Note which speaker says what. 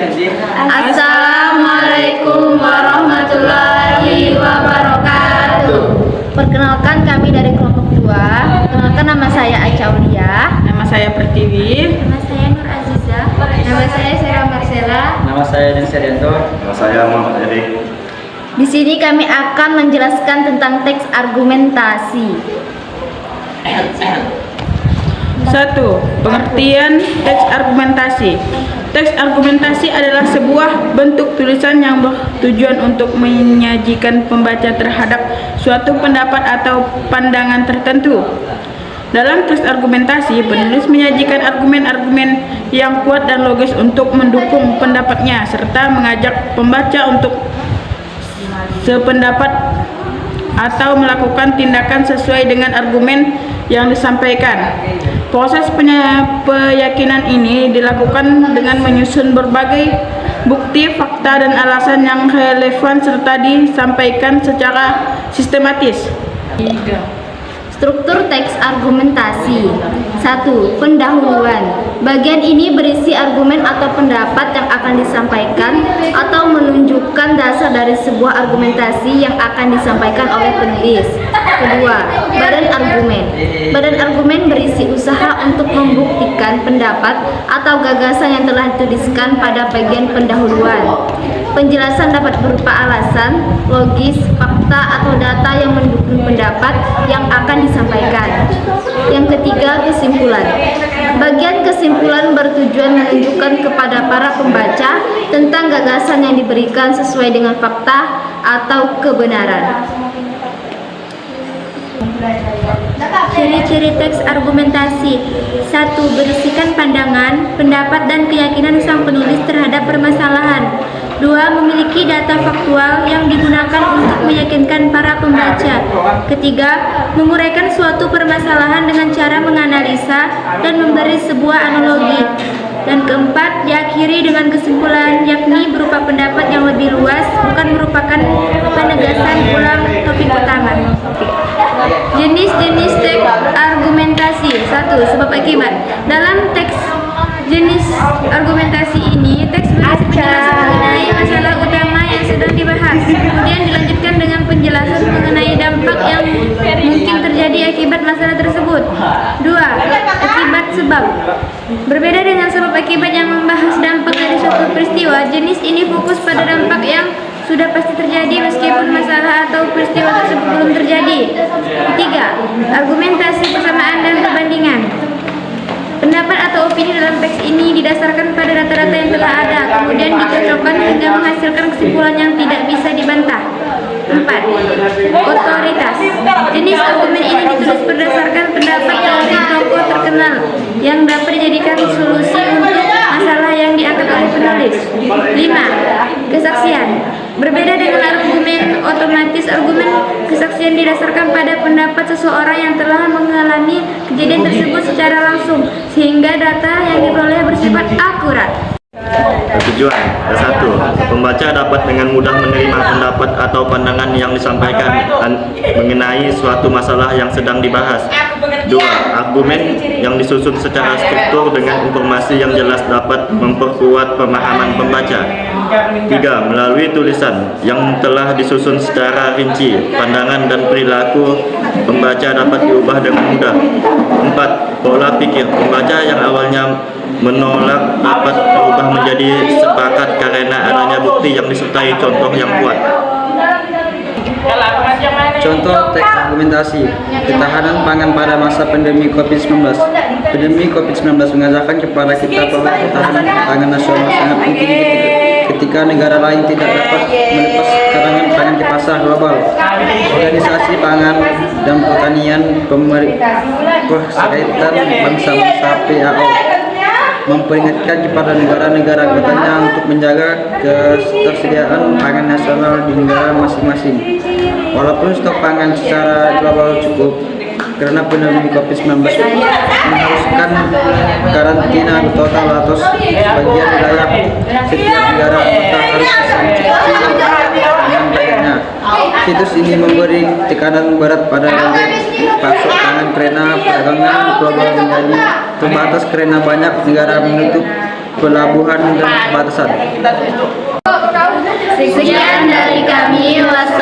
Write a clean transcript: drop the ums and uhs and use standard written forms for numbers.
Speaker 1: Assalamualaikum warahmatullahi wabarakatuh.
Speaker 2: Perkenalkan, kami dari kelompok 2. Perkenalkan, nama saya Aca Aulia.
Speaker 3: Nama saya Pertiwi.
Speaker 2: Nama saya Nur Aziza. Nama saya Sera Marcella.
Speaker 4: Nama saya Din Sedianto. Nama saya Muhammad Erik.
Speaker 2: Di sini kami akan menjelaskan tentang teks argumentasi.
Speaker 3: 1. Pengertian teks argumentasi. Teks argumentasi adalah sebuah bentuk tulisan yang bertujuan untuk menyajikan pembaca terhadap suatu pendapat atau pandangan tertentu. Dalam teks argumentasi, penulis menyajikan argumen-argumen yang kuat dan logis untuk mendukung pendapatnya, serta mengajak pembaca untuk sependapat atau melakukan tindakan sesuai dengan argumen yang disampaikan. Proses keyakinan ini dilakukan dengan menyusun berbagai bukti, fakta, dan alasan yang relevan serta disampaikan secara sistematis.
Speaker 1: 3.
Speaker 2: Struktur teks argumentasi. 1. Pendahuluan. Bagian ini berisi argumen atau pendapat yang akan disampaikan atau menunjukkan dasar dari sebuah argumentasi yang akan disampaikan oleh penulis. 2. Badan argumen. Badan argumen berisi usaha untuk membuktikan pendapat atau gagasan yang telah dituliskan pada bagian pendahuluan. Penjelasan dapat berupa alasan, logis, fakta, atau data yang mendukung pendapat yang akan disampaikan. Yang ketiga, kesimpulan. Bagian kesimpulan bertujuan menunjukkan kepada para pembaca tentang gagasan yang diberikan sesuai dengan fakta atau kebenaran. Ciri-ciri teks argumentasi. 1. Berisikan pandangan, pendapat, dan keyakinan sang penulis terhadap permasalahan. 2. Memiliki data faktual yang digunakan untuk meyakinkan para pembaca. Ketiga, menguraikan suatu permasalahan dengan cara menganalisa dan memberi sebuah analogi. Dan keempat, diakhiri dengan kesimpulan, yakni berupa pendapat yang lebih luas, bukan merupakan penegasan ulang topik utama. Jenis-jenis teks argumentasi. 1. Sebab akibat. Dalam teks jenis argumentasi ini, teks berisi penjelasan mengenai masalah utama yang sedang dibahas. Kemudian dilanjutkan dengan penjelasan mengenai dampak yang mungkin terjadi akibat masalah tersebut. 2. Akibat sebab. Berbeda dengan sebab akibat yang membahas dampak dari suatu peristiwa, jenis ini fokus pada dampak yang sudah pasti terjadi meskipun masalah atau peristiwa tersebut belum terjadi. 3. Argumentasi persamaan dan perbandingan. Pendapat atau opini dalam teks ini didasarkan pada data-data yang telah ada, kemudian dicocokkan hingga menghasilkan kesimpulan yang tidak bisa dibantah. 4. Otoritas. Jenis argumen ini ditulis berdasarkan pendapat dari tokoh terkenal yang dapat dijadikan solusi untuk masalah yang diangkat oleh penulis. 5. Kesaksian. Berbeda dengan argumen otomatis, argumen kesaksian didasarkan pada pendapat seseorang yang telah mengalami kejadian tersebut secara langsung, sehingga data yang diperoleh bersifat akurat.
Speaker 4: Tujuan. 1. Pembaca dapat dengan mudah menerima pendapat atau pandangan yang disampaikan mengenai suatu masalah yang sedang dibahas. 2. Argumen yang disusun secara struktur dengan informasi yang jelas dapat memperkuat pemahaman pembaca. 3. Melalui tulisan yang telah disusun secara rinci, pandangan dan perilaku pembaca dapat diubah dengan mudah. 4. Pola pikir. Pembaca yang awalnya menolak dapat berubah menjadi sepakat karena adanya bukti yang disertai contoh yang kuat.
Speaker 5: Contoh teks argumentasi. Ketahanan pangan pada masa pandemi COVID-19. Pandemi COVID-19 mengajarkan kepada kita bahwa ketahanan pangan nasional sangat penting ketika negara lain tidak dapat melepas cadangan pangan di pasar global. Organisasi Pangan dan Pertanian Perserikatan Bangsa-Bangsa PAO memperingatkan kepada negara-negara anggotanya untuk menjaga ketersediaan pangan nasional di negara masing-masing. Walaupun stok pangan secara global cukup, karena pandemi COVID-19 mengharuskan karantina total atau sebagian wilayah setiap negara anggota harus mencukupi pangan pangannya. Situs ini memberi tekanan berat pada rantai pasok pangan karena perdagangan global menjadi terbatas karena banyak negara menutup pelabuhan dan perbatasan.
Speaker 1: Sekian dari kami. Wassalamualaikum